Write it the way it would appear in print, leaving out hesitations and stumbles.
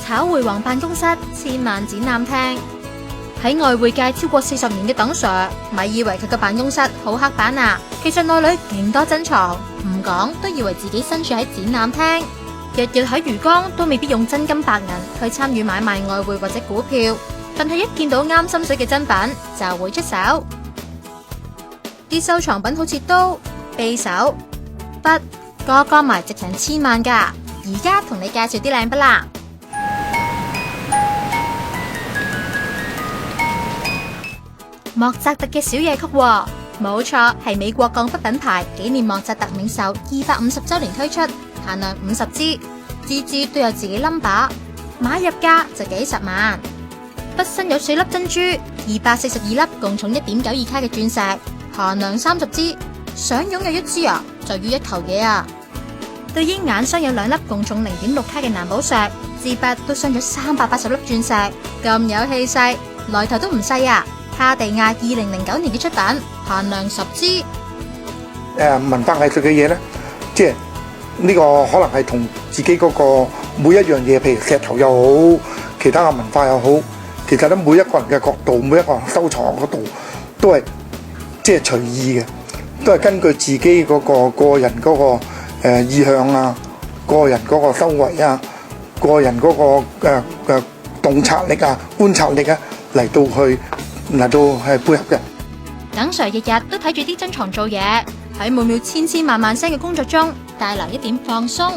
炒匯王辦公室千萬展覽廳。喺外匯界超過40年嘅鄧 Sir， 咪以為佢嘅辦公室好刻板啊，其實內裏勁多珍藏，唔講都以為自己身處喺展覽廳。日日喺魚缸都未必用真金白銀去參與買賣外匯或者股票，但係一見到啱心水嘅珍品就會出手。啲收藏品好似刀、匕首、筆，個埋值成千萬噶。而家同你介紹啲靚筆啦。莫扎特嘅小夜曲，冇錯，係美國鋼筆品牌紀念莫扎特冥壽250周年推出，限量50支，支支都有自己 number， 買入價就幾十萬。筆身有4粒珍珠，242粒，共重1.92卡嘅鑽石，限量30支，想擁有一支啊，就要一球嘢啊！對應眼霜有2粒，共重0.6卡嘅藍寶石，支筆都鑲咗380粒鑽石，咁有氣勢，來頭都唔細啊！卡地亞2009年嘅出品，限量10支。文化藝術嘅嘢呢，即係呢個可能係同自己嗰個每一樣嘢，譬如石頭又好，其他嘅文化又好，其實咧每一個人嘅角度，每一個人收藏嗰度都係即係隨意嘅，都係根據自己嗰個人嗰個意向啊，個人嗰個修為啊，個人嗰個洞察力啊、觀察力啊嚟到係配合嘅。鄧 Sir 日日都睇住啲珍藏做嘢，喺每秒千萬聲嘅工作中帶來一點放鬆。